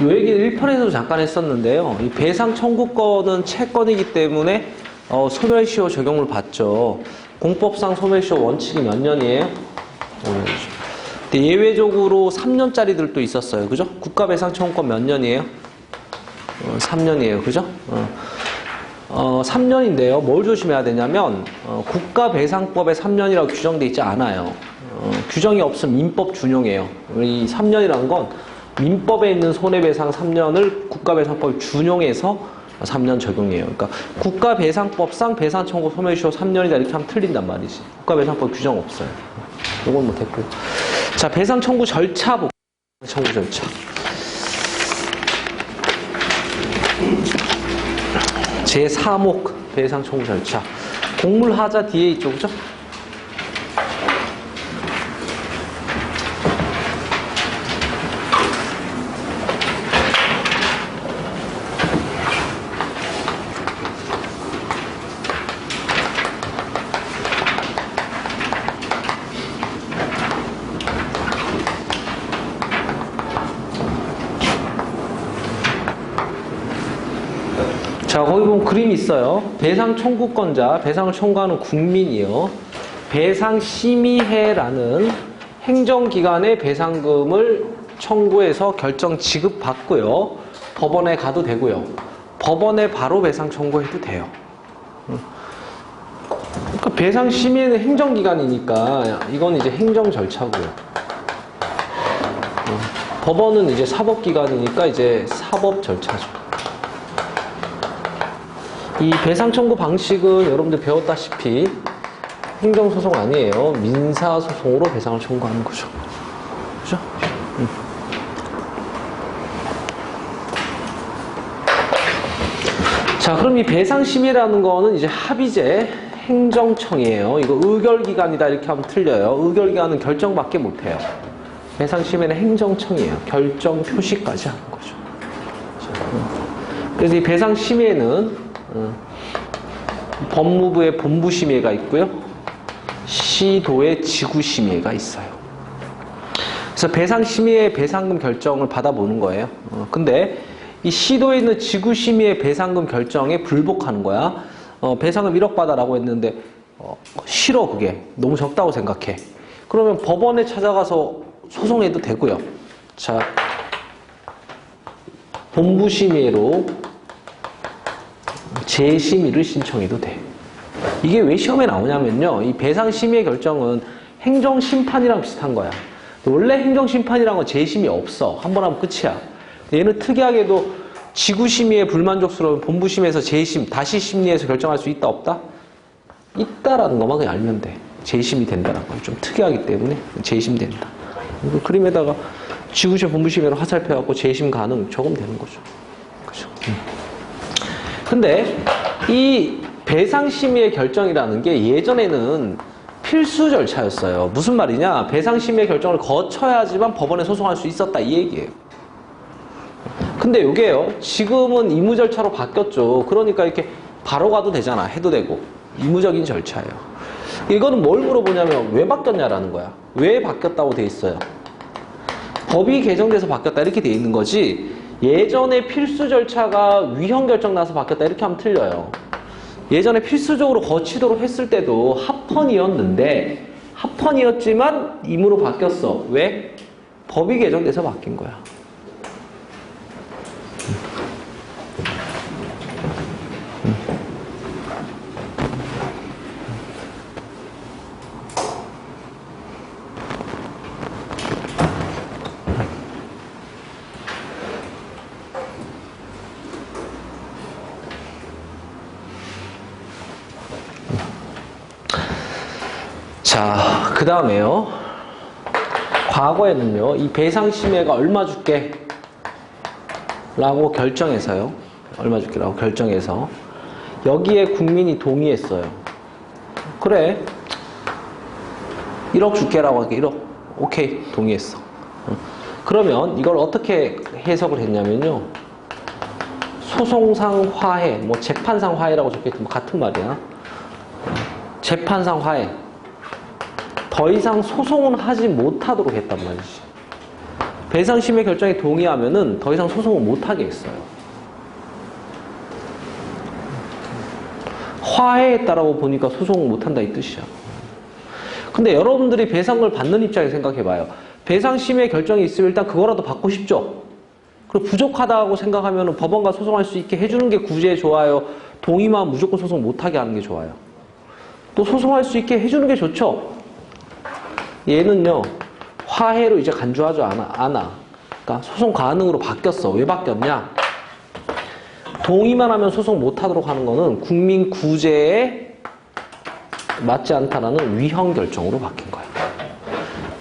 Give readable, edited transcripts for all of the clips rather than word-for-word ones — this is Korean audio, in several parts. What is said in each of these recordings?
요 얘기를 1편에서도 잠깐 했었는데요. 이 배상 청구권은 채권이기 때문에 소멸시효 적용을 받죠. 공법상 소멸시효 원칙이 몇 년이에요? 5년이죠. 근데 예외적으로 3년짜리들도 있었어요. 그죠? 국가배상 청구권 몇 년이에요? 3년이에요. 그죠? 3년인데요. 뭘 조심해야 되냐면 국가배상법에 3년이라고 규정되어 있지 않아요. 규정이 없으면 민법 준용해요. 이 3년이라는 건 민법에 있는 손해배상 3년을 국가배상법에 준용해서 3년 적용해요. 그러니까 국가배상법상 배상청구 소멸시효 3년이다 이렇게 하면 틀린단 말이지. 국가배상법 규정 없어요. 이건 못했고. 자, 배상청구 절차 볼게요. 청구 절차. 제4목 배상청구 절차. 공물하자 뒤에 있죠, 그죠? 자, 거기 보면 그림이 있어요. 배상 청구권자, 배상을 청구하는 국민이요. 배상심의회라는 행정기관의 배상금을 청구해서 결정 지급받고요. 법원에 가도 되고요. 법원에 바로 배상 청구해도 돼요. 그러니까 배상심의회는 행정기관이니까 이건 이제 행정 절차고요. 법원은 이제 사법기관이니까 이제 사법 절차죠. 이 배상 청구 방식은 여러분들 배웠다시피 행정소송 아니에요. 민사소송으로 배상을 청구하는 거죠. 그죠? 자, 그럼 이 배상심의라는 거는 이제 합의제 행정청이에요. 이거 의결기관이다 이렇게 하면 틀려요. 의결기관은 결정밖에 못해요. 배상심의는 행정청이에요. 결정 표시까지 하는 거죠. 그래서 이 배상심의는 법무부의 본부심의가 있고요. 시도의 지구심의가 있어요. 그래서 배상심의의 배상금 결정을 받아보는 거예요. 근데 이 시도에 있는 지구심의의 배상금 결정에 불복하는 거야. 배상금 1억 받아라고 했는데 싫어 그게. 너무 적다고 생각해. 그러면 법원에 찾아가서 소송해도 되고요. 자, 본부심의로 재심의를 신청해도 돼. 이게 왜 시험에 나오냐면요. 이 배상심의의 결정은 행정심판이랑 비슷한 거야. 원래 행정심판이란 건 재심이 없어. 한 번 하면 끝이야. 얘는 특이하게도 지구심의에 불만족스러운 본부심의에서 재심, 다시 심리해서 결정할 수 있다 없다? 있다라는 것만 그냥 알면 돼. 재심이 된다라는 거. 좀 특이하기 때문에 재심된다. 그림에다가 지구심, 본부심의로 화살표해갖고 재심 가능 적으면 되는 거죠. 그죠? 근데 이 배상심의의 결정이라는 게 예전에는 필수 절차였어요. 무슨 말이냐? 배상심의의 결정을 거쳐야지만 법원에 소송할 수 있었다 이 얘기예요. 근데 이게요. 지금은 의무 절차로 바뀌었죠. 그러니까 이렇게 바로 가도 되잖아. 해도 되고. 의무적인 절차예요. 이거는 뭘 물어보냐면 왜 바뀌었냐라는 거야. 왜 바뀌었다고 돼 있어요. 법이 개정돼서 바뀌었다 이렇게 돼 있는 거지. 예전에 필수 절차가 위헌 결정 나서 바뀌었다 이렇게 하면 틀려요. 예전에 필수적으로 거치도록 했을 때도 합헌이었는데 합헌이었지만 임의로 바뀌었어. 왜? 법이 개정돼서 바뀐 거야. 자, 그 다음에요. 과거에는요, 이 배상심의가 얼마 줄게? 라고 결정해서요. 얼마 줄게? 라고 결정해서. 여기에 국민이 동의했어요. 그래. 1억 줄게라고 하게 1억. 오케이. 동의했어. 그러면 이걸 어떻게 해석을 했냐면요. 소송상 화해, 뭐 재판상 화해라고 적혀있지만 같은 말이야. 재판상 화해. 더 이상 소송은 하지 못하도록 했단 말이지. 배상심의 결정에 동의하면은 더 이상 소송을 못하게 했어요. 화해했다라고 보니까 소송을 못한다 이 뜻이야. 근데 여러분들이 배상을 받는 입장에 생각해봐요. 배상심의 결정이 있으면 일단 그거라도 받고 싶죠. 그리고 부족하다고 생각하면 법원과 소송할 수 있게 해주는 게 구제 좋아요? 동의만 무조건 소송 못하게 하는 게 좋아요? 또 소송할 수 있게 해주는 게 좋죠? 얘는요, 화해로 이제 간주하지 않아. 그러니까 소송 가능으로 바뀌었어. 왜 바뀌었냐? 동의만 하면 소송 못하도록 하는 거는 국민 구제에 맞지 않다라는 위헌 결정으로 바뀐 거야.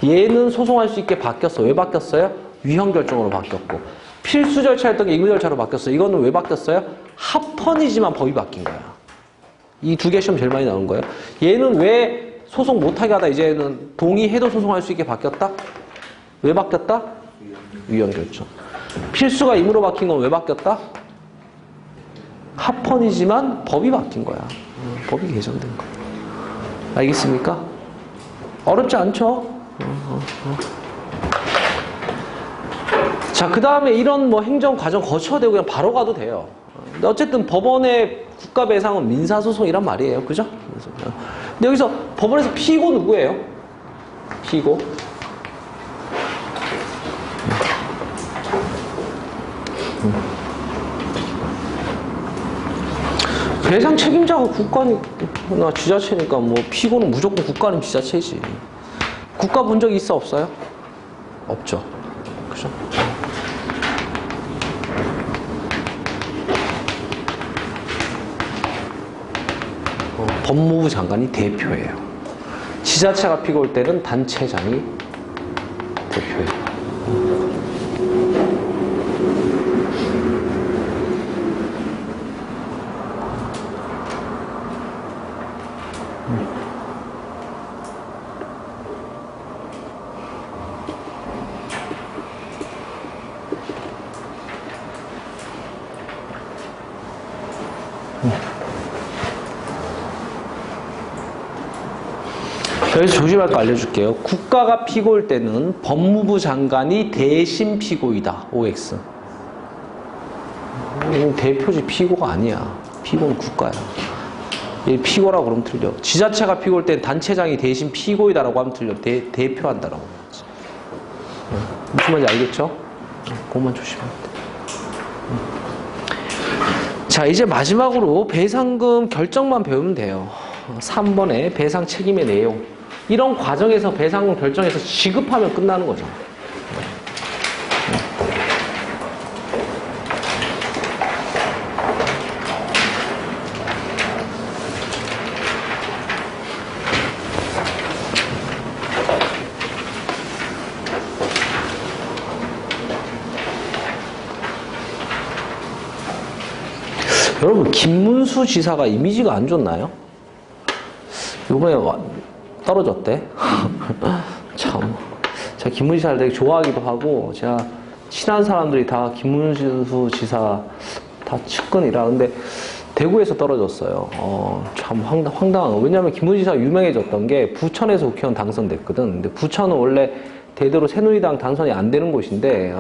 얘는 소송할 수 있게 바뀌었어. 왜 바뀌었어요? 위헌 결정으로 바뀌었고, 필수 절차였던 게 의무 절차로 바뀌었어요. 이거는 왜 바뀌었어요? 합헌이지만 법이 바뀐 거야. 이 두 개 시험 제일 많이 나오는 거예요. 얘는 왜 소송 못하게 하다 이제는 동의해도 소송할 수 있게 바뀌었다? 왜 바뀌었다? 위헌 결정. 필수가 의무로 바뀐 건 왜 바뀌었다? 합헌이지만 법이 바뀐 거야. 법이 개정된 거야. 알겠습니까? 어렵지 않죠? 자, 그 다음에 이런 뭐 행정 과정 거쳐도 되고 그냥 바로 가도 돼요. 근데 어쨌든 법원의 국가배상은 민사소송이란 말이에요. 그죠? 근데 여기서 법원에서 피고 누구예요? 피고. 배상 책임자가 국가나 지자체니까 뭐 피고는 무조건 국가는 지자체지. 국가 본 적이 있어 없어요? 없죠. 그죠? 법무부 장관이 대표예요. 지자체가 피고일 때는 단체장이 대표예요. 여기서 조심할 거 알려줄게요. 국가가 피고일 때는 법무부 장관이 대신 피고이다. OX. 대표지 피고가 아니야. 피고는 국가야. 얘 피고라고 그러면 틀려. 지자체가 피고일 때는 단체장이 대신 피고이다라고 하면 틀려. 대표한다라고. 무슨 말인지 알겠죠? 그것만 조심하면 돼. 자, 이제 마지막으로 배상금 결정만 배우면 돼요. 3번에 배상 책임의 내용. 이런 과정에서 배상금 결정해서 지급하면 끝나는 거죠. 여러분, 김문수 지사가 이미지가 안 좋나요? 이번에 떨어졌대. 참. 제가 김문수 지사를 되게 좋아하기도 하고, 제가 친한 사람들이 다 김문수 지사 다 측근이라. 근데 대구에서 떨어졌어요. 참 황당한 거. 왜냐면 김문수 지사가 유명해졌던 게 부천에서 국회의원 당선됐거든. 근데 부천은 원래 대대로 새누리당 당선이 안 되는 곳인데,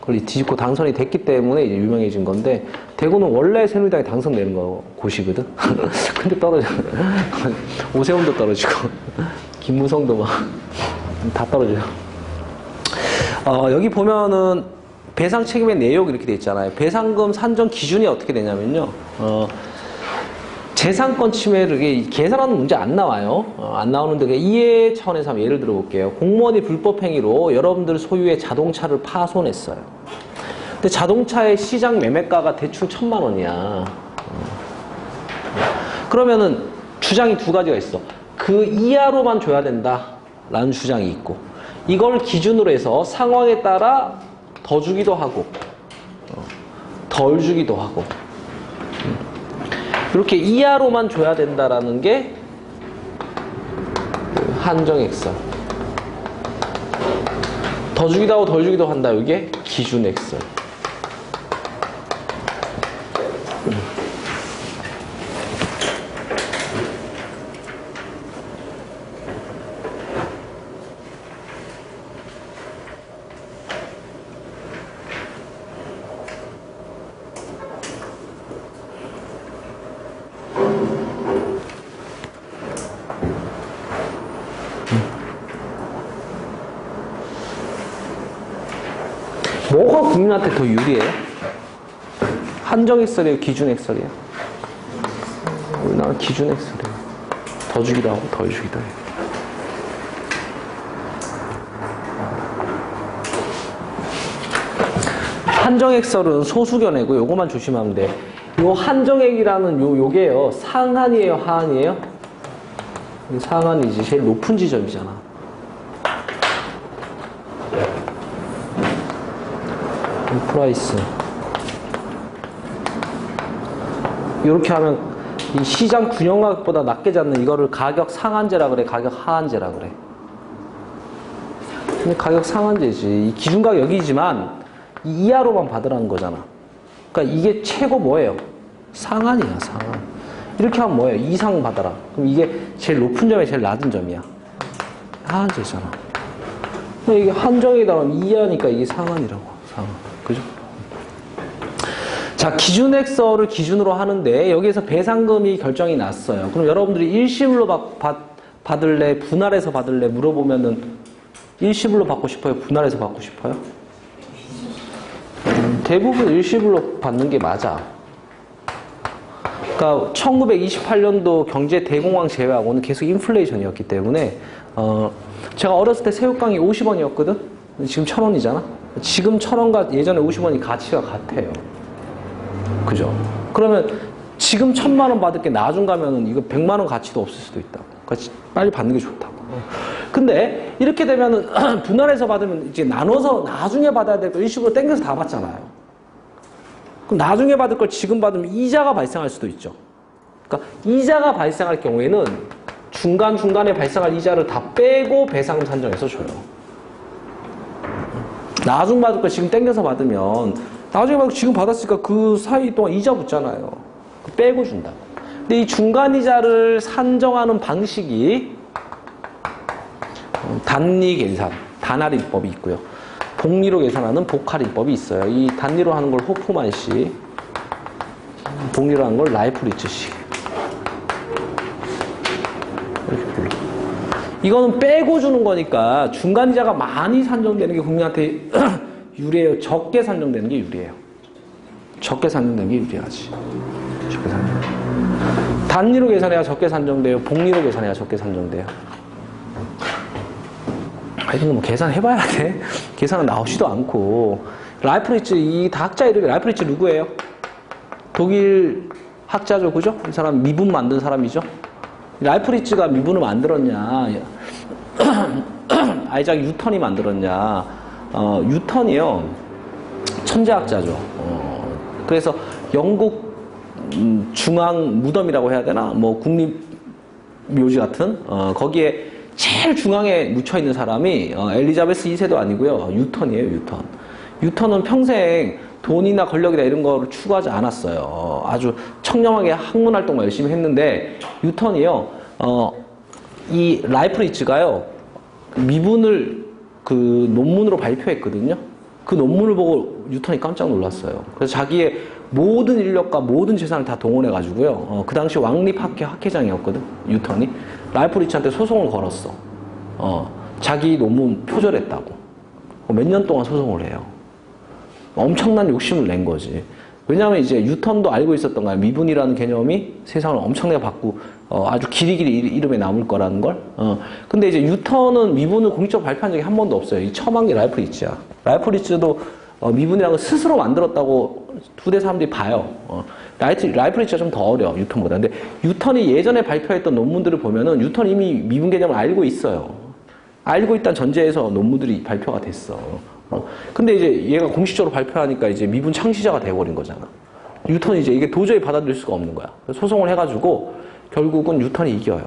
그걸 뒤집고 당선이 됐기 때문에 이제 유명해진 건데, 대구는 원래 새누리당이 당선되는 곳이거든. 근데 떨어져. 오세훈도 떨어지고, 김무성도 막, 다 떨어져요. 여기 보면은, 배상 책임의 내용 이렇게 돼 있잖아요. 배상금 산정 기준이 어떻게 되냐면요. 재산권 침해를 계산하는 문제 안 나와요. 안 나오는데 이해 차원에서 한번 예를 들어 볼게요. 공무원이 불법 행위로 여러분들 소유의 자동차를 파손했어요. 근데 자동차의 시장 매매가가 대충 1,000만 원이야. 그러면은 주장이 두 가지가 있어. 그 이하로만 줘야 된다라는 주장이 있고, 이걸 기준으로 해서 상황에 따라 더 주기도 하고 덜 주기도 하고, 이렇게 이하로만 줘야 된다라는 게 한정액선. 더 주기도 하고 덜 주기도 한다. 이게 기준액선. 뭐가 국민한테 더 유리해요? 한정액설이에요? 기준액설이에요? 우리나라는 기준액설이에요. 더 주기도 하고 덜 주기도 해요. 한정액설은 소수견해고 요거만 조심하면 돼. 요 한정액이라는 요게요. 상한이에요, 하한이에요? 상한이지. 제일 높은 지점이잖아. 프라이스. 이렇게 하면 이 시장 균형가격보다 낮게 잡는 이거를 가격 상한제라 그래, 가격 하한제라 그래. 근데 가격 상한제지. 이 기준가격 여기지만 이 이하로만 받으라는 거잖아. 그러니까 이게 최고 뭐예요? 상한이야, 상한. 이렇게 하면 뭐예요? 이상 받아라. 그럼 이게 제일 높은 점이 제일 낮은 점이야. 하한제잖아. 이게 한정이다 그러면 이하니까 이게 상한이라고. 상한. 그죠? 자, 기준액설을 기준으로 하는데 여기에서 배상금이 결정이 났어요. 그럼 여러분들이 일시불로 받을래, 분할해서 받을래 물어보면은 일시불로 받고 싶어요? 분할해서 받고 싶어요? 대부분 일시불로 받는 게 맞아. 그러니까 1928년도 경제 대공황 제외하고는 계속 인플레이션이었기 때문에 제가 어렸을 때 새우깡이 50원이었거든? 지금 1,000원이잖아? 지금 1,000원과 예전에 50원이 가치가 같아요. 그죠? 그러면 지금 1,000만 원 받을 게 나중 가면은 이거 100만 원 가치도 없을 수도 있다. 그러니까 빨리 받는 게 좋다고. 근데 이렇게 되면은 분할해서 받으면 이제 나눠서 나중에 받아야 될 거 일시불로 땡겨서 다 받잖아요. 그럼 나중에 받을 걸 지금 받으면 이자가 발생할 수도 있죠. 그러니까 이자가 발생할 경우에는 중간중간에 발생할 이자를 다 빼고 배상금 산정해서 줘요. 나중 받을 걸 지금 땡겨서 받으면 나중에 받고 지금 받았으니까 그 사이 동안 이자 붙잖아요. 빼고 준다고. 근데 이 중간이자를 산정하는 방식이 단리계산, 단할인법이 있고요. 복리로 계산하는 복할인법이 있어요. 이 단리로 하는 걸 호프만식, 복리로 하는 걸 라이프리츠식. 이렇게 불러. 이거는 빼고 주는 거니까 중간이자가 많이 산정되는 게 국민한테 유리해요? 적게 산정되는 게 유리해요? 적게 산정되는 게 유리하지. 적게 산정. 단리로 계산해야 적게 산정돼요? 복리로 계산해야 적게 산정돼요? 이런 거 계산해봐야 돼. 계산은 나오지도 않고. 라이프리츠, 이 학자 이름이 라이프리츠 누구예요? 독일 학자죠, 그죠? 이 사람 미분 만든 사람이죠? 라이프리츠가 미분을 만들었냐? 아이작 뉴턴이 만들었냐? 뉴턴이요, 천재학자죠. 그래서 영국 중앙 무덤이라고 해야 되나? 뭐 국립묘지 같은 거기에 제일 중앙에 묻혀있는 사람이 엘리자베스 2세도 아니고요. 뉴턴이에요, 뉴턴. 뉴턴은 평생 돈이나 권력이나 이런 거를 추구하지 않았어요. 아주 청렴하게 학문 활동만 열심히 했는데 뉴턴이요. 이 라이프리츠가요. 미분을 그 논문으로 발표했거든요. 그 논문을 보고 뉴턴이 깜짝 놀랐어요. 그래서 자기의 모든 인력과 모든 재산을 다 동원해가지고요. 그 당시 왕립학회 학회장이었거든, 뉴턴이. 라이프리츠한테 소송을 걸었어. 자기 논문 표절했다고. 몇 년 동안 소송을 해요. 엄청난 욕심을 낸 거지. 왜냐하면 이제 뉴턴도 알고 있었던 거야. 미분이라는 개념이 세상을 엄청나게 바꾸고 아주 길이길이 이름에 남을 거라는 걸. 근데 이제 뉴턴은 미분을 공식적으로 발표한 적이 한 번도 없어요. 이 처음 한 게 라이프리츠야. 라이프리츠도 미분이라는 걸 스스로 만들었다고 두 대 사람들이 봐요. 라이프리츠가 좀 더 어려, 뉴턴보다. 근데 뉴턴이 예전에 발표했던 논문들을 보면은 뉴턴이 이미 미분 개념을 알고 있어요. 알고 있다는 전제에서 논문들이 발표가 됐어. 근데 이제 얘가 공식적으로 발표하니까 이제 미분 창시자가 돼버린 거잖아. 뉴턴이 이제 이게 도저히 받아들일 수가 없는 거야. 소송을 해가지고 결국은 뉴턴이 이겨요.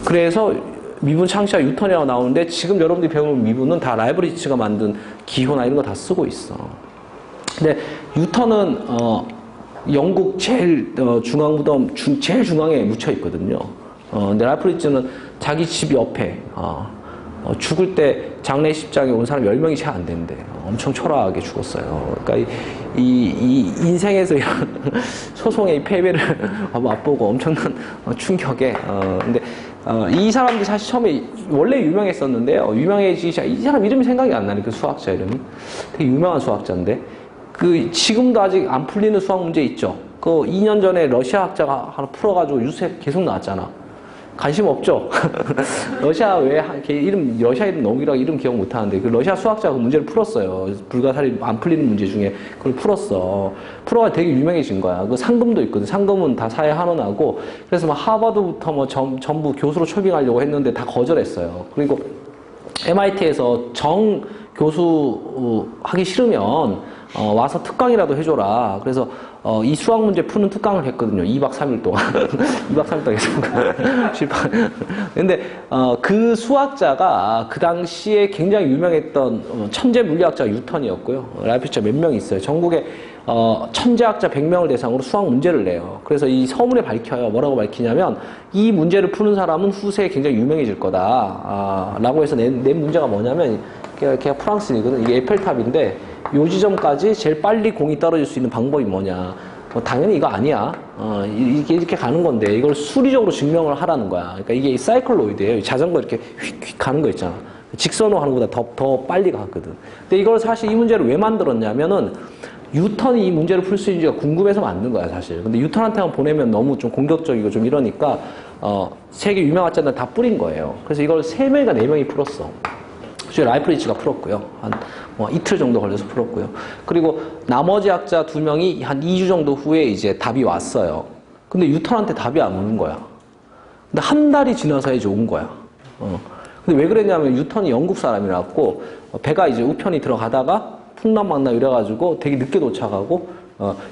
그래서 미분 창시자 뉴턴이라고 나오는데 지금 여러분들이 배우는 미분은 다 라이프리츠가 만든 기호나 이런 거 다 쓰고 있어. 근데 뉴턴은 영국 제일 중앙 무덤 제일 중앙에 묻혀 있거든요. 근데 라이프리츠는 자기 집 옆에 죽을 때 장례식장에 온 사람 10명이 채 안 된대. 엄청 초라하게 죽었어요. 그러니까 이 인생에서 이런 소송의 패배를 맛보고 엄청난 충격에, 근데, 이 사람들이 사실 처음에 원래 유명했었는데요. 이 사람 이름이 생각이 안 나네, 그 수학자 이름이. 되게 유명한 수학자인데. 지금도 아직 안 풀리는 수학 문제 있죠. 2년 전에 러시아 학자가 하나 풀어가지고 뉴스에 계속 나왔잖아. 관심 없죠? 러시아 러시아 이름 너무 길어 이름 기억 못 하는데, 그 러시아 수학자가 그 문제를 풀었어요. 불가사리 안 풀리는 문제 중에 그걸 풀었어. 풀어가 되게 유명해진 거야. 그 상금도 있거든. 상금은 다 사회 환원하고, 그래서 막 하버드부터 뭐 전부 교수로 초빙하려고 했는데 다 거절했어요. 그리고 MIT에서 정 교수 하기 싫으면 와서 특강이라도 해줘라. 그래서 이 수학 문제 푸는 특강을 했거든요. 2박 3일 동안. 2박 3일 동안 했습니다. 실패. 근데 그 수학자가 그 당시에 굉장히 유명했던 천재 물리학자 뉴턴이었고요. 라이프치자 몇 명 있어요. 전국에 천재학자 100명을 대상으로 수학 문제를 내요. 그래서 이 서문에 밝혀요. 뭐라고 밝히냐면, 이 문제를 푸는 사람은 후세에 굉장히 유명해질 거다. 라고 해서 낸 문제가 뭐냐면, 걔가 프랑스이거든. 이게 에펠탑인데, 요 지점까지 제일 빨리 공이 떨어질 수 있는 방법이 뭐냐. 당연히 이거 아니야. 이렇게 가는 건데, 이걸 수리적으로 증명을 하라는 거야. 그러니까 이게 사이클로이드예요. 자전거 이렇게 휙휙 가는 거 있잖아. 직선으로 가는 것보다 더 빨리 가거든. 근데 이걸 사실 이 문제를 왜 만들었냐면은, 뉴턴이 이 문제를 풀 수 있는지가 궁금해서 만든 거야, 사실. 근데 뉴턴한테만 보내면 너무 좀 공격적이고 좀 이러니까, 세계 유명 학자들 다 뿌린 거예요. 그래서 이걸 3명이가 4명이 풀었어. 라이프리치가 풀었고요. 한 이틀 정도 걸려서 풀었고요. 그리고 나머지 학자 2명이 한 2주 정도 후에 이제 답이 왔어요. 근데 뉴턴한테 답이 안 오는 거야. 근데 한 달이 지나서 이제 온 거야. 근데 왜 그랬냐면 뉴턴이 영국 사람이라고, 배가 이제 우편이 들어가다가 풍랑망나 이래가지고 되게 늦게 도착하고,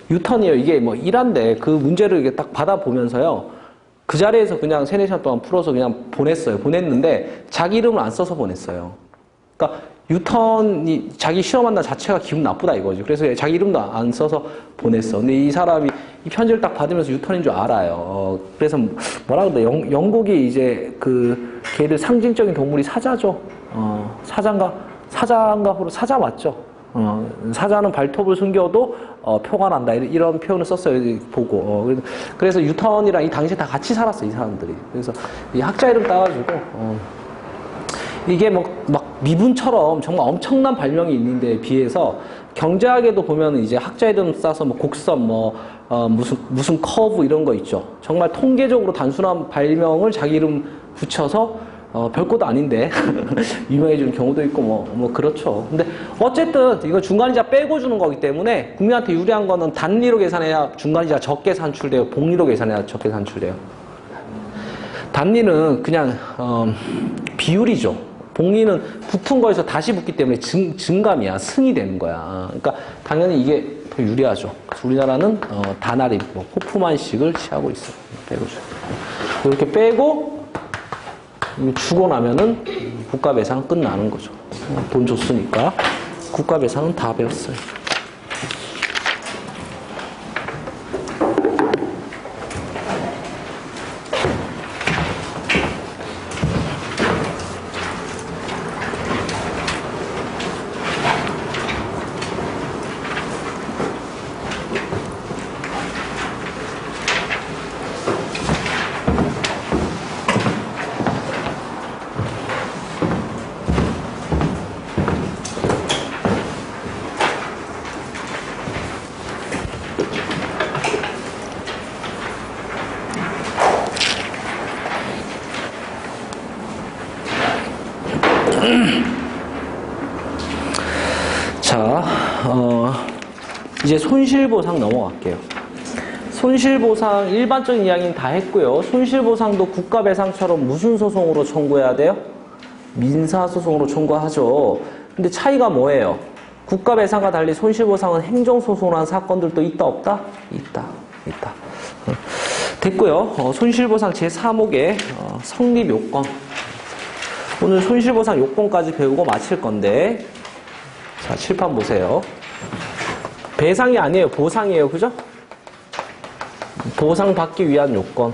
뉴턴이요. 이게 뭐 일한데 그 문제를 이게 딱 받아보면서요. 그 자리에서 그냥 3-4시간 동안 풀어서 그냥 보냈어요. 보냈는데 자기 이름을 안 써서 보냈어요. 그러니까 뉴턴이 자기 시험한 날 자체가 기분 나쁘다 이거지. 그래서 자기 이름도 안 써서 보냈어. 근데 이 사람이 이 편지를 딱 받으면서 뉴턴인 줄 알아요. 그래서 뭐라 그래? 영국이 이제 걔들 상징적인 동물이 사자죠. 사자 맞죠? 사자는 발톱을 숨겨도 표가 난다. 이런 표현을 썼어요. 보고. 그래서 뉴턴이랑 이 당시에 다 같이 살았어, 이 사람들이. 그래서 이 학자 이름 따가지고 이게 막 미분처럼 정말 엄청난 발명이 있는데 비해서 경제학에도 보면 이제 학자 이름 써서 뭐 곡선 무슨 커브 이런 거 있죠. 정말 통계적으로 단순한 발명을 자기 이름 붙여서 별것도 아닌데 유명해지는 경우도 있고 뭐 그렇죠. 근데 어쨌든 이거 중간이자 빼고 주는 거기 때문에 국민한테 유리한 거는 단리로 계산해야 중간이자 적게 산출돼요. 복리로 계산해야 적게 산출돼요. 단리는 그냥 비율이죠. 복리는 붙은 거에서 다시 붙기 때문에 증감이야. 승이 되는 거야. 그러니까 당연히 이게 더 유리하죠. 그래서 우리나라는 다나리, 호프만식을 취하고 있어요. 빼고죠. 이렇게 빼고 주고 나면은 국가 배상은 끝나는 거죠. 돈 줬으니까 국가 배상은 다 배웠어요. 자, 이제 손실보상 넘어갈게요. 손실보상 일반적인 이야기는 다 했고요. 손실보상도 국가배상처럼 무슨 소송으로 청구해야 돼요? 민사소송으로 청구하죠. 근데 차이가 뭐예요? 국가배상과 달리 손실보상은 행정소송을 한 사건들도 있다 없다? 있다. 됐고요. 손실보상 제3호의 성립요건. 오늘 손실보상 요건까지 배우고 마칠 건데, 자, 칠판 보세요. 배상이 아니에요. 보상이에요. 그죠? 보상받기 위한 요건.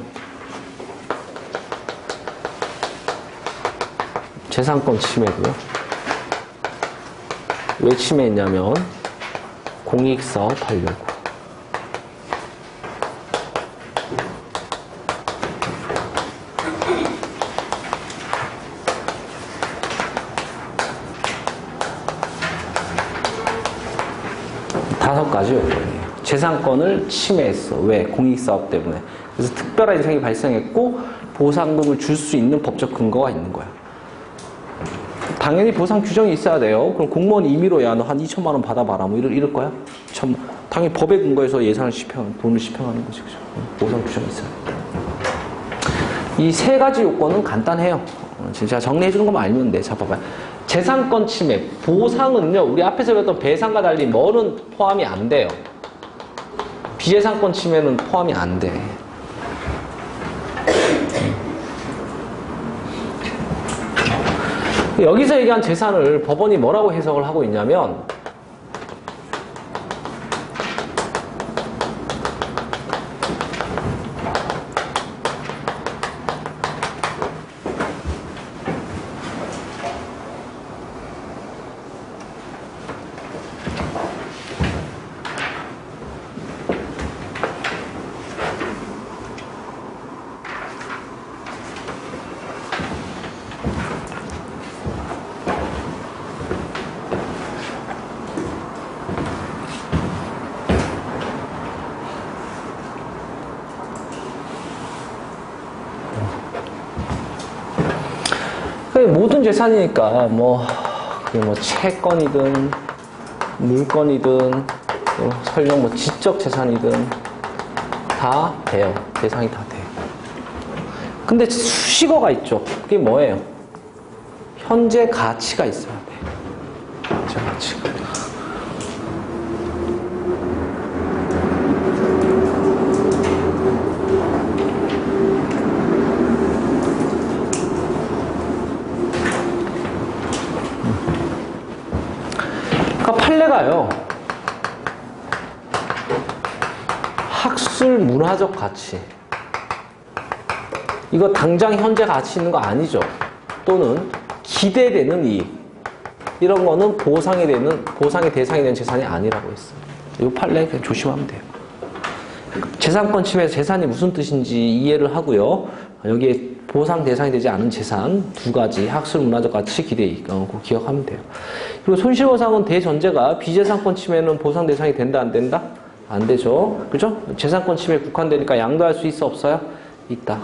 재산권 침해고요. 왜 침해했냐면 공익사업 하려고. 다섯 가지 요건이에요. 재산권을 침해했어. 왜? 공익사업 때문에. 그래서 특별한 인상이 발생했고 보상금을 줄 수 있는 법적 근거가 있는 거야. 당연히 보상 규정이 있어야 돼요. 그럼 공무원이 임의로 야 너 한 2천만 원 받아봐라 뭐 이럴 거야? 당연히 법에 근거해서 예산을 돈을 집행하는 거지. 그죠? 보상 규정이 있어야 돼. 이 세 가지 요건은 간단해요. 진짜 정리해 주는 것만 알면 돼. 자, 봐봐요. 재산권 침해, 보상은요, 우리 앞에서 배웠던 배상과 달리 뭐는 포함이 안 돼요. 비재산권 침해는 포함이 안 돼. 여기서 얘기한 재산을 법원이 뭐라고 해석을 하고 있냐면, 모든 재산이니까 그게 채권이든 물건이든 설령 지적 재산이든 다 돼요. 대상이 다 돼요. 근데 수식어가 있죠. 그게 뭐예요? 현재 가치가 있어야 돼. 현재 가치가. 판례가요. 학술 문화적 가치. 이거 당장 현재 가치 있는 거 아니죠. 또는 기대되는 이익. 이런 거는 보상의 대상이 되는 재산이 아니라고 했어요. 이 판례 그냥 조심하면 돼요. 재산권 침해에서 재산이 무슨 뜻인지 이해를 하고요. 여기에 보상 대상이 되지 않은 재산 두 가지, 학술 문화적 가치, 기대이익 그거 기억하면 돼요. 그리고 손실보상은 대전제가 비재산권 침해는 보상 대상이 된다 안 된다? 안 되죠. 그죠? 재산권 침해에 국한되니까 양도할 수 있어 없어요? 있다.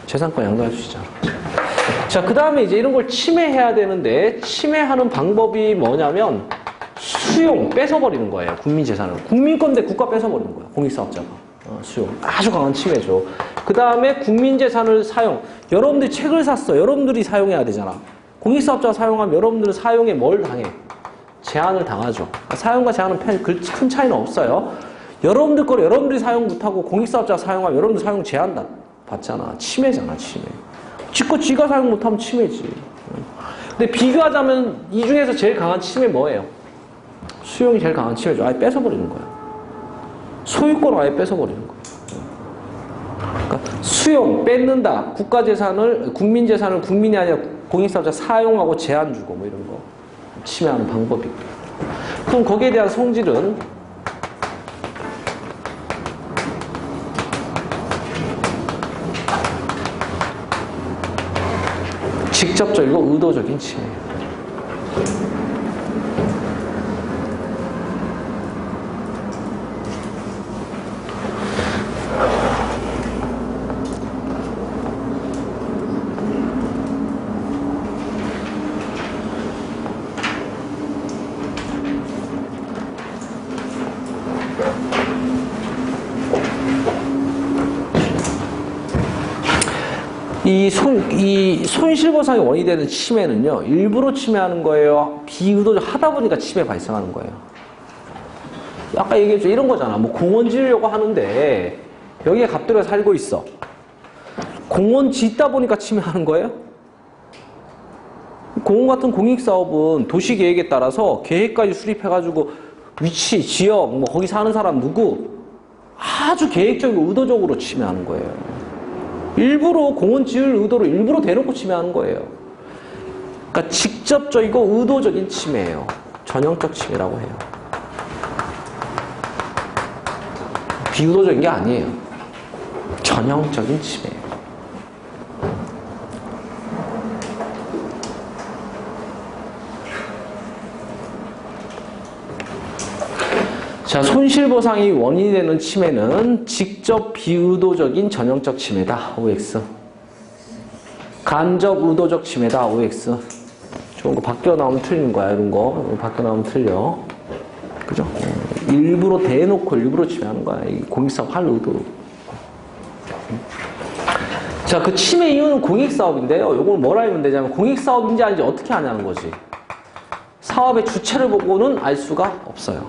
재산권 양도할 수 있잖아. 자, 그 다음에 이제 이런 걸 침해해야 되는데 침해하는 방법이 뭐냐면 수용, 뺏어버리는 거예요. 국민 재산을. 국민 건데 국가 뺏어버리는 거야. 공익사업자가. 수용. 아주 강한 침해죠. 그 다음에 국민 재산을 사용. 여러분들이 책을 샀어. 여러분들이 사용해야 되잖아. 공익사업자가 사용하면 여러분들은 사용에 뭘 당해? 제한을 당하죠. 사용과 제한은 큰 차이는 없어요. 여러분들 거를 여러분들이 사용 못하고 공익사업자가 사용하면 여러분들 사용 제한 받잖아. 침해잖아, 침해. 지가 사용 못하면 침해지. 근데 비교하자면 이 중에서 제일 강한 침해 뭐예요? 수용이 제일 강한 침해죠. 아예 뺏어버리는 거야. 소유권을 아예 뺏어버리는 거야. 그러니까 수용, 뺏는다. 국가 재산을, 국민 재산을 국민이 아니라 공익사업자 사용하고 제한 주고 뭐 이런 거 침해하는 방법이고. 그럼 거기에 대한 성질은 직접적이고 의도적인 침해예요. 이 손실보상의 원인이 되는 침해는요, 일부러 침해하는 거예요? 비의도적 하다 보니까 침해 발생하는 거예요? 아까 얘기했죠. 이런 거잖아. 뭐 공원 지으려고 하는데, 여기에 갑돌이가 살고 있어. 공원 짓다 보니까 침해하는 거예요? 공원 같은 공익사업은 도시계획에 따라서 계획까지 수립해가지고 위치, 지역, 뭐 거기 사는 사람 누구, 아주 계획적이고 의도적으로 침해하는 거예요. 일부러 공원 지을 의도로 일부러 대놓고 침해하는 거예요. 그러니까 직접적이고 의도적인 침해예요. 전형적 침해라고 해요. 비의도적인 게 아니에요. 전형적인 침해예요. 자, 손실보상이 원인이 되는 침해는 직접 비의도적인 전형적 침해다. OX. 간접 의도적 침해다. OX. 좋은 거 바뀌어 나오면 틀리는 거야. 이런 거 바뀌어 나오면 틀려. 그죠? 일부러 대놓고 일부러 침해하는 거야. 이 공익사업 할 의도. 자, 그 침해 이유는 공익사업인데요. 이걸 뭐라 하면 되냐면 공익사업인지 아닌지 어떻게 아냐는 거지. 사업의 주체를 보고는 알 수가 없어요.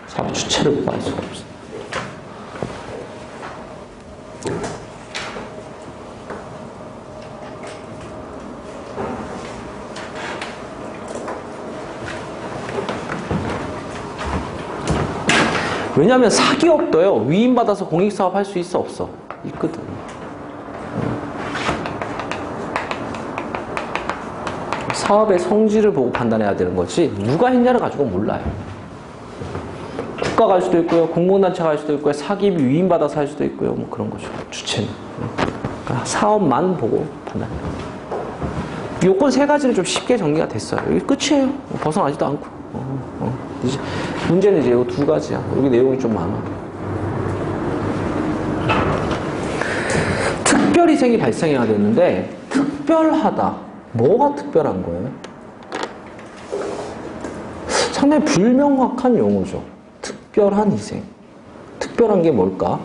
사업의 주체를 보고 알 수가 없어요. 왜냐하면 사기업도요, 위임받아서 공익사업 할 수 있어, 없어? 있거든. 사업의 성질을 보고 판단해야 되는 거지, 누가 했냐를 가지고 몰라요. 국가가 할 수도 있고요, 공공단체가 할 수도 있고요, 사기업이 위임받아서 할 수도 있고요, 뭐 그런 거죠, 주체는. 그러니까 사업만 보고 판단해요. 요건 세 가지는 좀 쉽게 정리가 됐어요. 이게 끝이에요. 벗어나지도 않고. 이제 문제는 이제 이 두 가지야. 여기 내용이 좀 많아. 특별희생이 발생해야 되는데 특별하다. 뭐가 특별한 거예요? 상당히 불명확한 용어죠. 특별한 희생. 특별한 게 뭘까?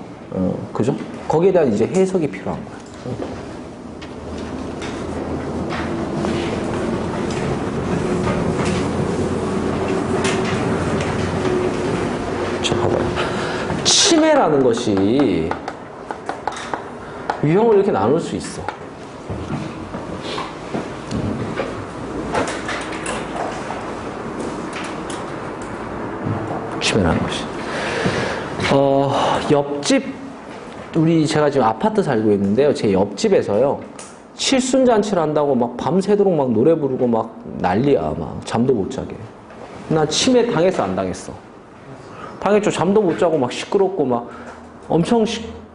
그죠? 거기에 대한 이제 해석이 필요한 거야. 침해라는 것이 유형을 이렇게 나눌 수 있어. 침해라는 것이. 옆집, 제가 지금 아파트 살고 있는데요. 제 옆집에서요, 칠순잔치를 한다고 막 밤새도록 막 노래 부르고 막 난리야. 막 잠도 못 자게. 나 침해 당했어, 안 당했어? 당했죠. 잠도 못 자고 막 시끄럽고 막 엄청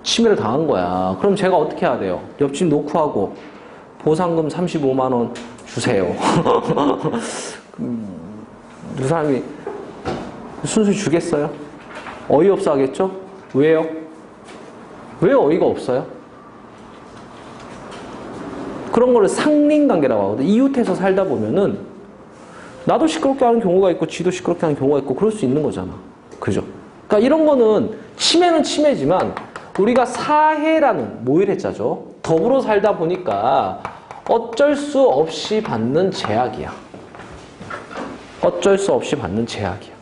침해를 당한 거야. 그럼 제가 어떻게 해야 돼요? 옆집 노크하고 보상금 35만 원 주세요. 그 사람이 순순히 주겠어요? 어이없어 하겠죠? 왜요? 왜 어이가 없어요? 그런 거를 상린관계라고 하거든. 이웃해서 살다 보면은 나도 시끄럽게 하는 경우가 있고 지도 시끄럽게 하는 경우가 있고 그럴 수 있는 거잖아. 그죠? 그러니까 이런 거는 침해는 침해지만 우리가 사해라는 모일해자죠. 더불어 살다 보니까 어쩔 수 없이 받는 제약이야. 어쩔 수 없이 받는 제약이야.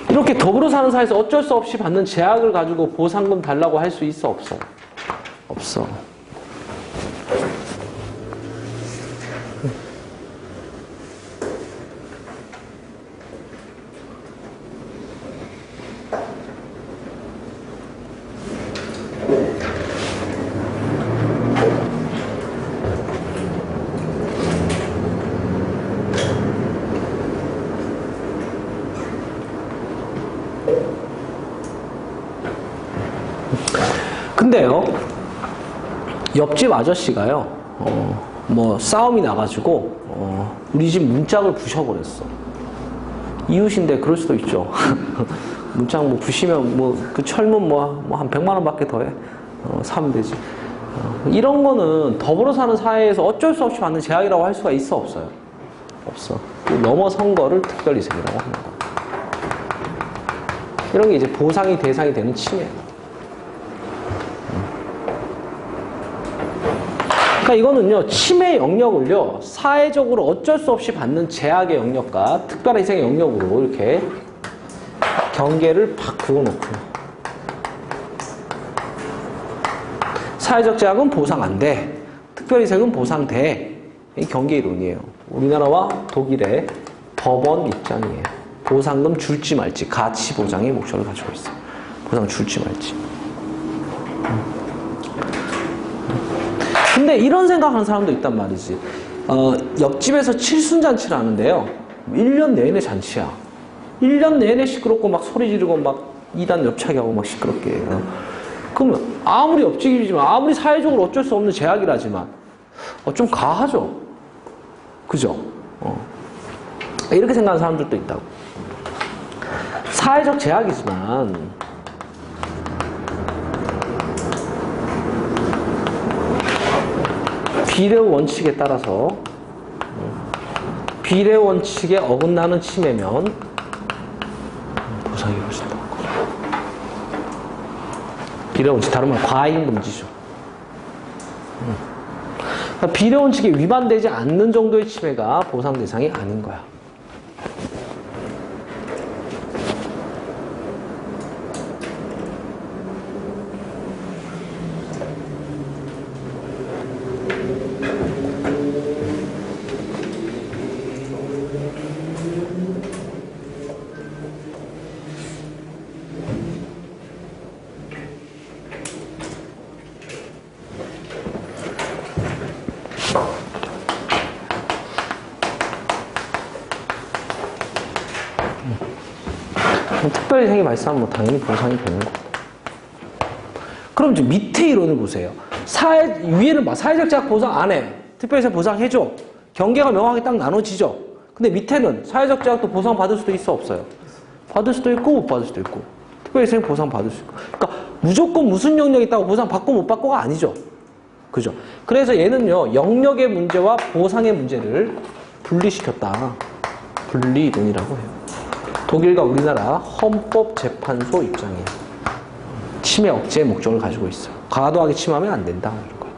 이렇게 더불어 사는 사이에서 어쩔 수 없이 받는 제약을 가지고 보상금 달라고 할 수 있어, 없어? 없어. 근데요, 옆집 아저씨가요, 뭐 싸움이 나가지고 우리 집 문짝을 부셔버렸어. 이웃인데 그럴 수도 있죠. 문짝 뭐 부시면 뭐 그 철문 뭐 한 100만 원밖에 더해. 사면 되지. 이런 거는 더불어 사는 사회에서 어쩔 수 없이 받는 제약이라고 할 수가 있어, 없어요? 없어. 넘어선 거를 특별희생이라고 합니다. 이런 게 이제 보상이 대상이 되는 침해예요. 그러니까 이거는요, 침해 영역을요, 사회적으로 어쩔 수 없이 받는 제약의 영역과 특별희생의 영역으로 이렇게 경계를 팍 그어놓고, 사회적 제약은 보상 안 돼, 특별희생은 보상돼. 이 경계 이론이에요. 우리나라와 독일의 법원 입장이에요. 보상금 줄지 말지, 가치 보장의 목적을 가지고 있어요. 보상 줄지 말지. 근데 이런 생각하는 사람도 있단 말이지. 옆집에서 칠순잔치를 하는데요. 1년 내내 잔치야. 1년 내내 시끄럽고 막 소리 지르고 막 이단 옆차기 하고 막 시끄럽게 해요. 그러면 아무리 옆집이지만 아무리 사회적으로 어쩔 수 없는 제약이라지만 좀 가하죠. 그죠? 이렇게 생각하는 사람들도 있다고. 사회적 제약이지만 비례 원칙에 따라서 비례 원칙에 어긋나는 침해면 보상이 훨씬 더 많고. 비례 원칙 다른 말 과잉 금지죠. 그러니까 비례 원칙에 위반되지 않는 정도의 침해가 보상 대상이 아닌 거야. 특별희생이 발생하면 당연히 보상이 되는 거고. 그럼 이제 밑에 이론을 보세요. 위에는 막 사회적 제약 보상 안 해. 특별희생 보상해줘. 경계가 명확하게 딱 나눠지죠. 근데 밑에는 사회적 제약도 보상 받을 수도 있어, 없어요? 받을 수도 있고 못 받을 수도 있고. 특별희생 보상 받을 수 있고. 그러니까 무조건 무슨 영역이 있다고 보상 받고 못 받고가 아니죠. 그죠? 그래서 얘는요, 영역의 문제와 보상의 문제를 분리시켰다. 분리이론이라고 해요. 독일과 우리나라 헌법재판소 입장이에요. 침해 억제의 목적을 가지고 있어요. 과도하게 침하면 안 된다. 이런 거예요.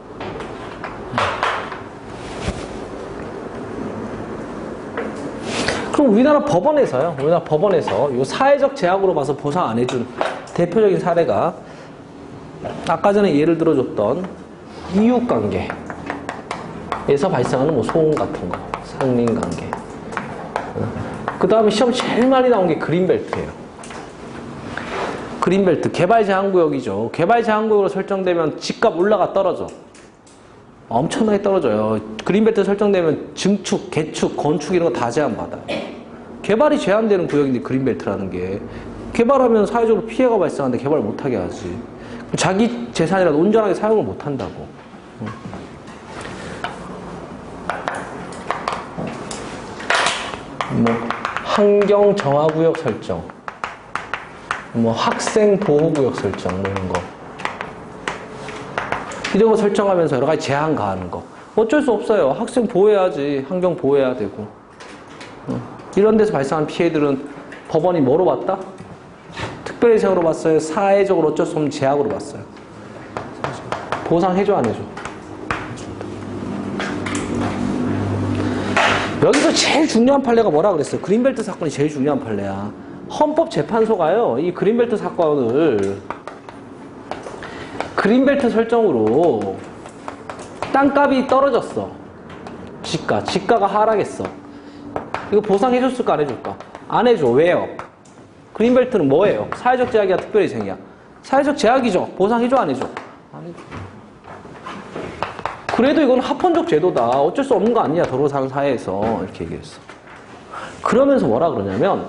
그럼 우리나라 법원에서 이 사회적 제약으로 봐서 보상 안 해준 대표적인 사례가 아까 전에 예를 들어줬던 이웃관계에서 발생하는 뭐 소음 같은 거, 상린관계. 그 다음에 시험 제일 많이 나온 게 그린벨트예요. 그린벨트, 개발제한구역이죠. 개발제한구역으로 설정되면 집값 올라가 떨어져. 엄청나게 떨어져요. 그린벨트 설정되면 증축, 개축, 건축 이런 거 다 제한받아요. 개발이 제한되는 구역인데 그린벨트라는 게. 개발하면 사회적으로 피해가 발생하는데 개발 못하게 하지. 자기 재산이라도 온전하게 사용을 못한다고. 뭐 환경정화구역 설정, 뭐 학생보호구역 설정, 뭐 이런 거 설정하면서 여러 가지 제한 가하는 거. 어쩔 수 없어요. 학생 보호해야지. 환경 보호해야 되고. 이런 데서 발생한 피해들은 법원이 뭐로 봤다? 특별희생으로 봤어요? 사회적으로 어쩔 수 없는 제약으로 봤어요? 보상해줘, 안 해줘? 여기서 제일 중요한 판례가 뭐라 그랬어요? 그린벨트 사건이 제일 중요한 판례야. 헌법재판소가요, 이 그린벨트 사건을 그린벨트 설정으로 땅값이 떨어졌어. 지가가 하락했어. 이거 보상해줬을까, 안 해줄까? 안 해줘. 왜요? 그린벨트는 뭐예요? 사회적 제약이야, 특별희생이야? 사회적 제약이죠. 보상해줘, 안 해줘? 안 해줘. 그래도 이건 합헌적 제도다. 어쩔 수 없는 거 아니냐, 더러 사는 사회에서. 이렇게 얘기했어. 그러면서 뭐라 그러냐면,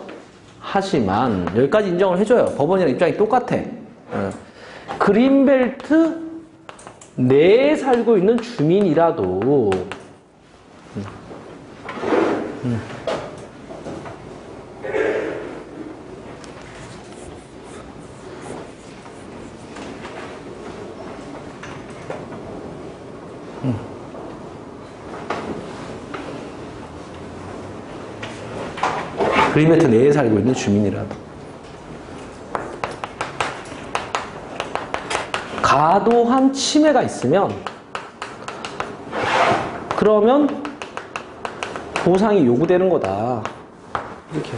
하지만, 여기까지 인정을 해줘요. 법원이랑 입장이 똑같아. 그린벨트 내에 살고 있는 주민이라도, 그린벨트 내에 살고 있는 주민이라도 과도한 침해가 있으면 그러면 보상이 요구되는 거다. 이렇게.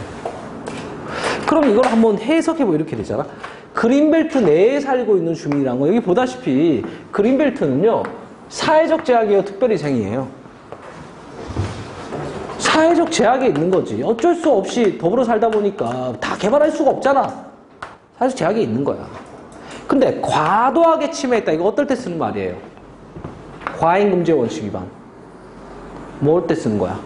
그럼 이걸 한번 해석해보면 이렇게 되잖아. 그린벨트 내에 살고 있는 주민이라는 거, 여기 보다시피 그린벨트는요, 사회적 제약이에요, 특별희생이에요? 사회적 제약이 있는 거지. 어쩔 수 없이 더불어 살다 보니까 다 개발할 수가 없잖아. 사회적 제약이 있는 거야. 근데 과도하게 침해했다. 이거 어떨 때 쓰는 말이에요? 과잉금지의 원칙 위반. 뭘 때 쓰는 거야?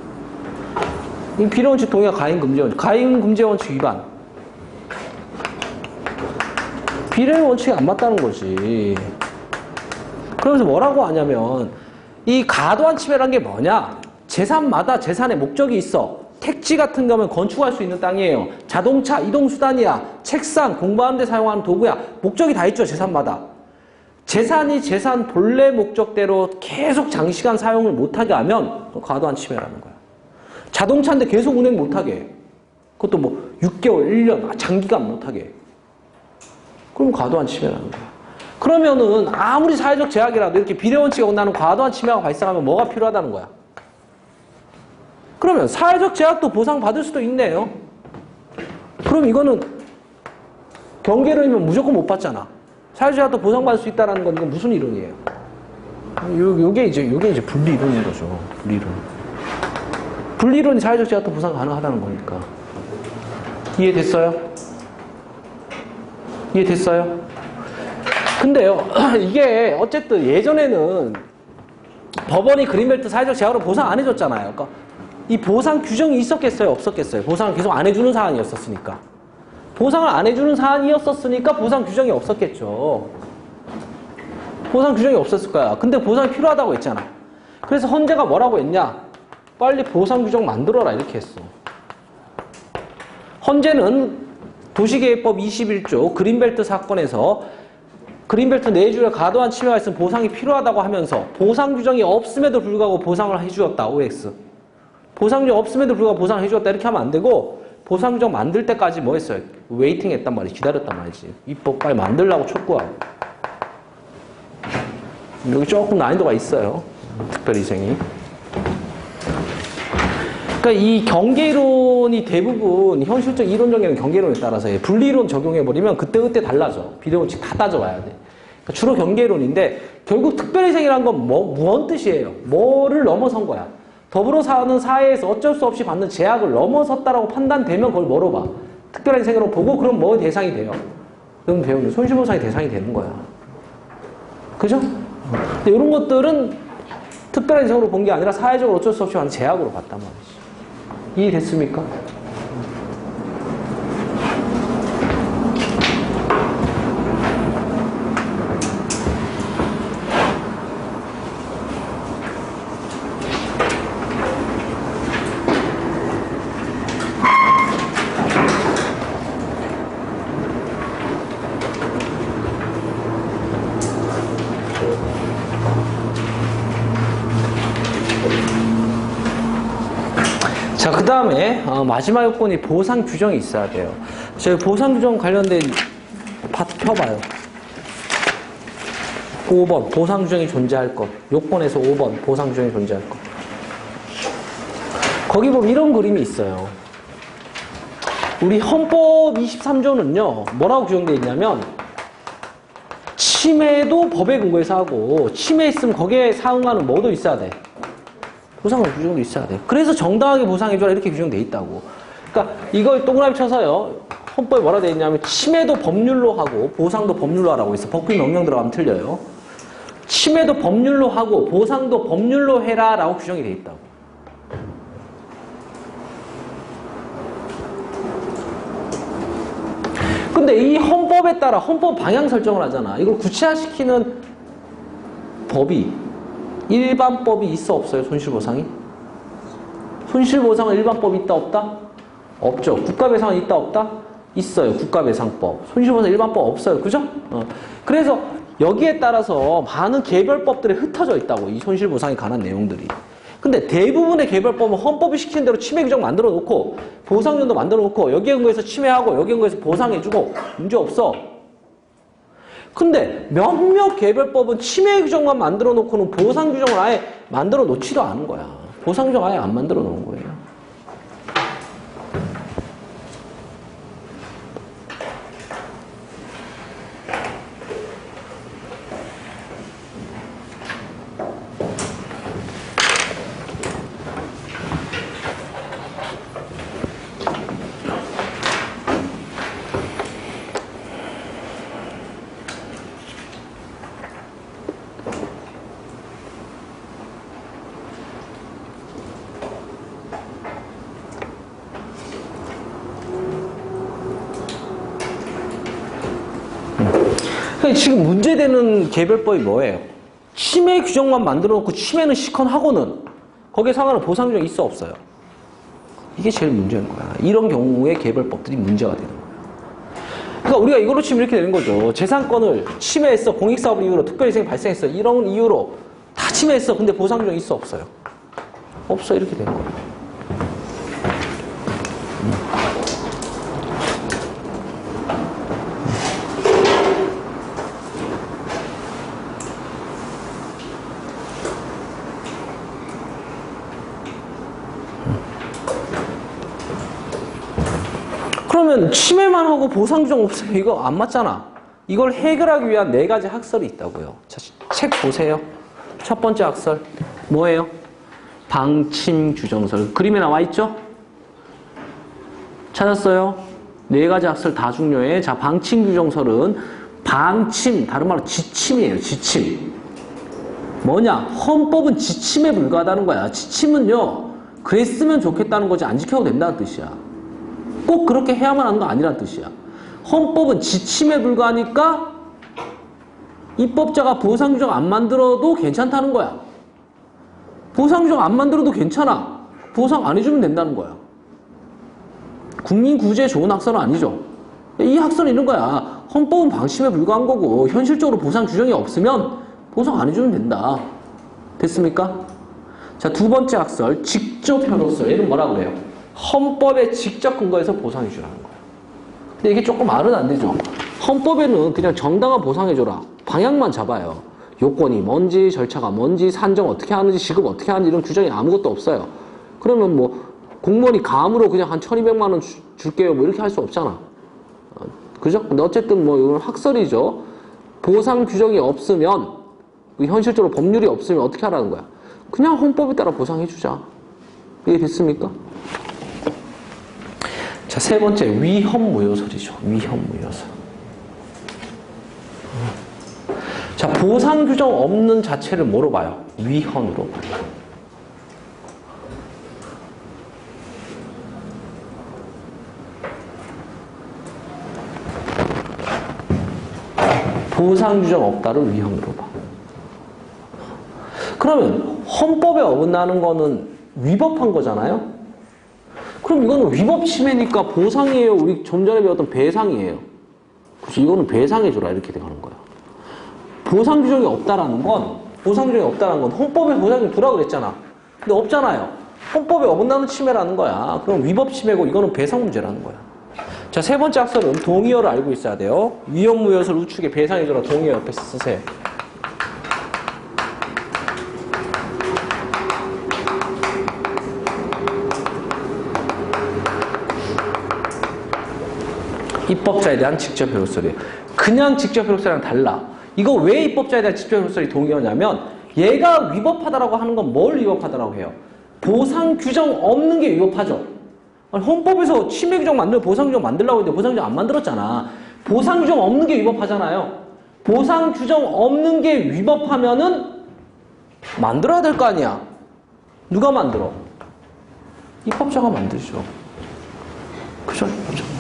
이 비례원칙 동의가 과잉금지의 원칙. 과잉금지의 원칙 위반. 비례 원칙이 안 맞다는 거지. 그러면서 뭐라고 하냐면 이 과도한 침해란 게 뭐냐? 재산마다 재산의 목적이 있어. 택지 같은 거면 건축할 수 있는 땅이에요. 자동차, 이동수단이야. 책상, 공부하는 데 사용하는 도구야. 목적이 다 있죠, 재산마다. 재산이 재산 본래 목적대로 계속 장시간 사용을 못하게 하면 과도한 침해라는 거야. 자동차인데 계속 운행 못하게 해. 그것도 뭐 6개월, 1년, 장기간 못하게. 그럼 과도한 침해라는 거야. 그러면은 아무리 사회적 제약이라도 이렇게 비례원칙에 어긋나는 과도한 침해가 발생하면 뭐가 필요하다는 거야? 그러면 사회적 제약도 보상받을 수도 있네요. 그럼 이거는 경계론이면 무조건 못 받잖아. 사회적 제약도 보상받을 수 있다는 건 이건 무슨 이론이에요? 요게 이제 분리이론인 거죠. 분리이론. 분리이론이 사회적 제약도 보상 가능하다는 거니까. 이해됐어요? 이해됐어요? 근데요, 이게 어쨌든 예전에는 법원이 그린벨트 사회적 제약으로 보상 안 해줬잖아요. 그러니까 이 보상 규정이 있었겠어요? 없었겠어요? 보상을 계속 안 해주는 사안이었으니까. 보상을 안 해주는 사안이었으니까 보상 규정이 없었겠죠. 보상 규정이 없었을 거야. 근데 보상이 필요하다고 했잖아. 그래서 헌재가 뭐라고 했냐? 빨리 보상 규정 만들어라 이렇게 했어. 헌재는 도시계획법 21조 그린벨트 사건에서 그린벨트 내주에 과도한 침해가 있으면 보상이 필요하다고 하면서 보상 규정이 없음에도 불구하고 보상을 해주었다. OX. 보상 규정 없음에도 불구하고 보상을 해주었다. 이렇게 하면 안 되고 보상 규정 만들 때까지 뭐 했어요? 웨이팅 했단 말이지. 기다렸단 말이지. 입법 빨리 만들라고 촉구하고. 여기 조금 난이도가 있어요. 특별희생이. 그러니까 이 경계이론이 대부분 현실적 이론 적용의 경계이론에 따라서 분리이론 적용해버리면 그때그때 달라져. 비례원칙 다 따져와야 돼. 그러니까 주로 경계이론인데 결국 특별희생이라는 건 무언 뜻이에요? 뭐를 넘어선 거야? 더불어 사는 사회에서 어쩔 수 없이 받는 제약을 넘어섰다라고 판단되면 그걸 뭐로 봐? 특별희생으로 보고 그럼 뭐 대상이 돼요? 그럼 배우는 손실보상의 대상이 되는 거야. 그죠? 근데 이런 것들은 특별희생으로 본 게 아니라 사회적으로 어쩔 수 없이 받는 제약으로 봤단 말이지. 이해됐습니까? 자, 그 다음에 마지막 요건이 보상 규정이 있어야 돼요. 저희 보상 규정 관련된 파트 펴봐요. 5번 보상 규정이 존재할 것. 요건에서 5번 보상 규정이 존재할 것. 거기 보면 이런 그림이 있어요. 우리 헌법 23조는요 뭐라고 규정되어 있냐면 침해도 법에 근거해서 하고 침해 있으면 거기에 상응하는 뭐도 있어야 돼. 보상 규정도 있어야 돼. 그래서 정당하게 보상해줘라 이렇게 규정돼 있다고. 그러니까 이걸 동그라미 쳐서요. 헌법에 뭐라 돼 있냐면 침해도 법률로 하고 보상도 법률로 하라고 있어. 법규 명령 들어가면 틀려요. 침해도 법률로 하고 보상도 법률로 해라라고 규정이 돼 있다고. 근데 이 헌법에 따라 헌법 방향 설정을 하잖아. 이걸 구체화시키는 법이 일반법이 있어 없어요? 손실보상이? 손실보상은 일반법이 있다 없다? 없죠. 국가배상은 있다 없다? 있어요. 국가배상법. 손실보상 일반법 없어요. 그죠? 그래서 여기에 따라서 많은 개별법들이 흩어져 있다고. 이 손실보상에 관한 내용들이. 근데 대부분의 개별법은 헌법이 시키는 대로 침해 규정 만들어 놓고 보상률도 만들어 놓고 여기에 근거해서 침해하고 여기에 근거해서 보상해주고 문제 없어. 근데 몇몇 개별법은 침해 규정만 만들어 놓고는 보상 규정을 아예 만들어 놓지도 않은 거야. 보상 규정 아예 안 만들어 놓은 거예요. 그러니까 지금 문제되는 개별법이 뭐예요? 침해 규정만 만들어 놓고 침해는 시컨하고는 거기에 상관한 보상 규정이 있어 없어요? 이게 제일 문제인 거야. 이런 경우에 개별법들이 문제가 되는 거야. 그러니까 우리가 이걸로 치면 이렇게 되는 거죠. 재산권을 침해했어. 공익사업을 이유로 특별희생이 발생했어. 이런 이유로 다 침해했어. 근데 보상 규정이 있어 없어요? 없어. 이렇게 되는 거야. 그러면 침해만 하고 보상 규정 없으면 이거 안 맞잖아. 이걸 해결하기 위한 4가지 학설이 있다고요. 자, 책 보세요. 첫 번째 학설 뭐예요? 방침 규정설. 그림에 나와 있죠? 찾았어요? 4가지 학설 다 중요해. 자, 방침 규정설은 방침, 다른 말로 지침이에요. 지침. 뭐냐? 헌법은 지침에 불과하다는 거야. 지침은요, 그랬으면 좋겠다는 거지 안 지켜도 된다는 뜻이야. 꼭 그렇게 해야만 하는 거 아니란 뜻이야. 헌법은 지침에 불과하니까 입법자가 보상 규정 안 만들어도 괜찮다는 거야. 보상 규정 안 만들어도 괜찮아. 보상 안 해주면 된다는 거야. 국민 구제에 좋은 학설은 아니죠. 이 학설은 이런 거야. 헌법은 방침에 불과한 거고 현실적으로 보상 규정이 없으면 보상 안 해주면 된다. 됐습니까? 자, 두 번째 학설, 직접 효력설. 얘는 뭐라고 그래요? 헌법에 직접 근거해서 보상해주라는 거예요. 근데 이게 조금 말은 안 되죠. 헌법에는 그냥 정당한 보상해줘라. 방향만 잡아요. 요건이 뭔지, 절차가 뭔지, 산정 어떻게 하는지, 지급 어떻게 하는지 이런 규정이 아무것도 없어요. 그러면 뭐 공무원이 감으로 그냥 한 1200만 원 줄게요. 뭐 이렇게 할 수 없잖아. 그죠? 근데 어쨌든 뭐 이건 학설이죠. 보상 규정이 없으면, 현실적으로 법률이 없으면 어떻게 하라는 거야? 그냥 헌법에 따라 보상해주자. 이게 됐습니까? 자, 세 번째, 위헌무효설이죠. 위헌무효설. 자, 보상 규정 없는 자체를 뭐로 봐요? 위헌으로 봐요. 보상 규정 없다를 위헌으로 봐. 그러면 헌법에 어긋나는 거는 위법한 거잖아요? 그럼 이거는 위법 침해니까 보상이에요? 우리 좀 전에 배웠던 배상이에요? 그래서 이거는 배상해줘라 이렇게 되는 거야. 보상 규정이 없다라는 건 헌법에 보상이 두라고 그랬잖아. 근데 없잖아요. 헌법에 어긋나는 침해라는 거야. 그럼 위법 침해고 이거는 배상 문제라는 거야. 자, 세 번째 학설은 동의어를 알고 있어야 돼요. 위헌무효설 우측에 배상해줘라 동의어 옆에 쓰세요. 입법자에 대한 직접 효력설이에요. 그냥 직접 효력설이랑 달라. 이거 왜 입법자에 대한 직접 효력설이 동의어냐면 얘가 위법하다라고 하는 건 뭘 위법하다라고 해요? 보상 규정 없는 게 위법하죠. 헌법에서 침해 규정 만들고 보상 규정 만들려고 했는데 보상 규정 안 만들었잖아. 보상 규정 없는 게 위법하잖아요. 보상 규정 없는 게 위법하면은 만들어야 될 거 아니야. 누가 만들어? 입법자가 만들죠. 그죠? 입법자가 만들어.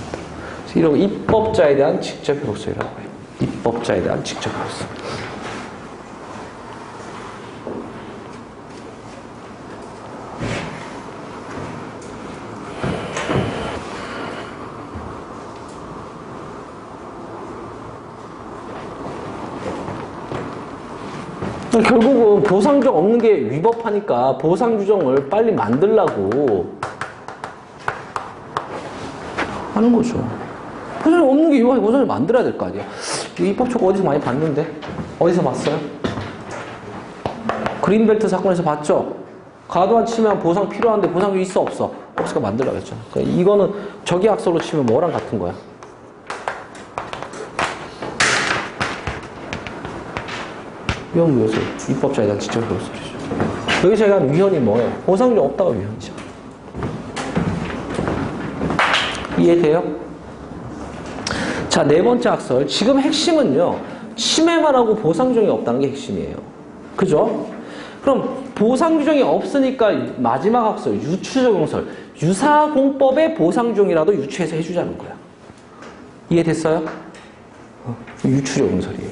이런 입법자에 대한 직접 효력설이라고 해요. 입법자에 대한 직접 효력설. 결국은 보상 규정 없는 게 위법하니까 보상 규정을 빨리 만들라고 하는 거죠. 보상 규정 없는 게 위법하니까 보상을 만들어야 될 거 아니야. 이 입법초가 어디서 많이 봤는데? 어디서 봤어요? 그린벨트 사건에서 봤죠? 과도한 침해한 보상 필요한데 보상 규정이 있어 없어? 없으니까 만들라고 했잖아. 그러니까 이거는 저기 학설로 치면 뭐랑 같은 거야? 위헌무효설, 입법자에 대한 직접 효력설이죠. 여기 제가 하는 위헌이 뭐예요? 보상 규정 없다가 위헌이죠. 이해돼요? 자, 네 번째 학설. 지금 핵심은요, 침해만 하고 보상 규정이 없다는 게 핵심이에요. 그죠? 그럼 보상 규정이 없으니까 마지막 학설, 유추적용설. 유사공법의 보상 규정이라도 유추해서 해주자는 거야. 이해됐어요? 유추적 응설이에요.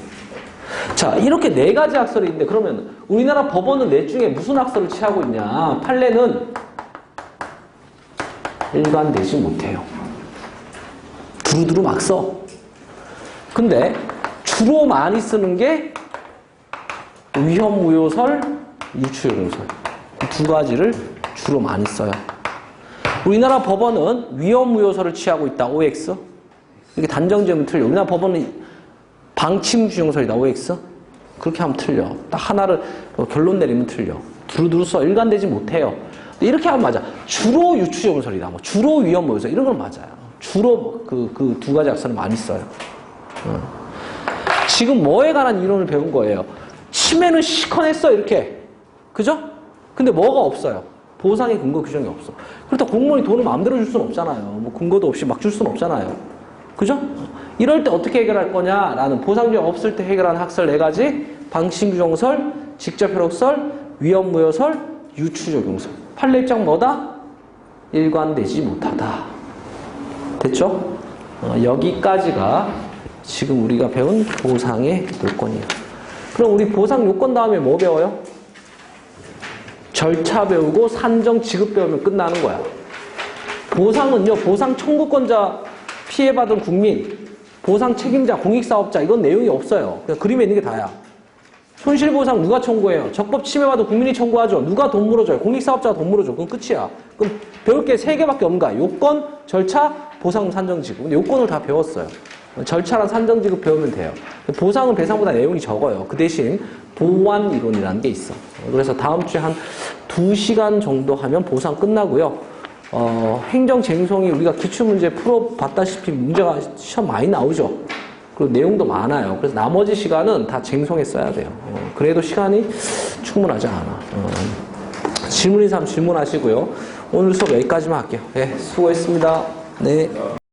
자, 이렇게 네 가지 학설이 있는데 그러면 우리나라 법원은 넷 중에 무슨 학설을 취하고 있냐? 판례는 일관되지 못해요. 두루두루 막 써. 근데 주로 많이 쓰는 게 위헌무효설, 유추적 응설. 이 두 가지를 주로 많이 써요. 우리나라 법원은 위헌무효설을 취하고 있다. OX. 이게 단정지으면 틀려. 우리나라 법원은 방침주용설이다. OX. 그렇게 하면 틀려. 딱 하나를 결론 내리면 틀려. 두루두루 써. 일관되지 못해요. 이렇게 하면 맞아. 주로 유추적 응설이다. 뭐 주로 위헌무효설. 이런 건 맞아요. 주로 그 두 가지 학설을 많이 써요. 지금 뭐에 관한 이론을 배운 거예요? 침해는 시커냈어. 이렇게. 그죠? 근데 뭐가 없어요? 보상의 근거 규정이 없어. 그렇다고 공무원이 돈을 마음대로 줄 수는 없잖아요. 뭐 근거도 없이 막 줄 수는 없잖아요. 그죠? 이럴 때 어떻게 해결할 거냐라는 보상규정 없을 때 해결하는 학설 네 가지. 방침규정설, 직접효력설, 위헌무효설, 유추적용설. 판례 입장 뭐다? 일관되지 못하다. 됐죠? 여기까지가 지금 우리가 배운 보상의 요건이에요. 그럼 우리 보상 요건 다음에 뭐 배워요? 절차 배우고 산정 지급 배우면 끝나는 거야. 보상은요, 보상 청구권자, 피해받은 국민, 보상 책임자, 공익사업자, 이건 내용이 없어요. 그냥 그림에 있는 게 다야. 손실보상 누가 청구해요? 적법 침해받은 국민이 청구하죠. 누가 돈 물어줘요? 공익사업자가 돈 물어줘. 그럼 끝이야. 그럼 배울 게 3개밖에 없는 거야. 요건, 절차, 보상, 산정지급. 근데 요건을 다 배웠어요. 절차랑 산정지급 배우면 돼요. 보상은 배상보다 내용이 적어요. 그 대신 보완이론이라는 게 있어. 그래서 다음 주에 한 2시간 정도 하면 보상 끝나고요. 행정쟁송이 우리가 기출문제 풀어봤다시피 문제가 시험 많이 나오죠. 그리고 내용도 많아요. 그래서 나머지 시간은 다 쟁송에 써야 돼요. 그래도 시간이 충분하지 않아. 질문인 사람 질문하시고요. 오늘 수업 여기까지만 할게요. 네, 수고했습니다. 네.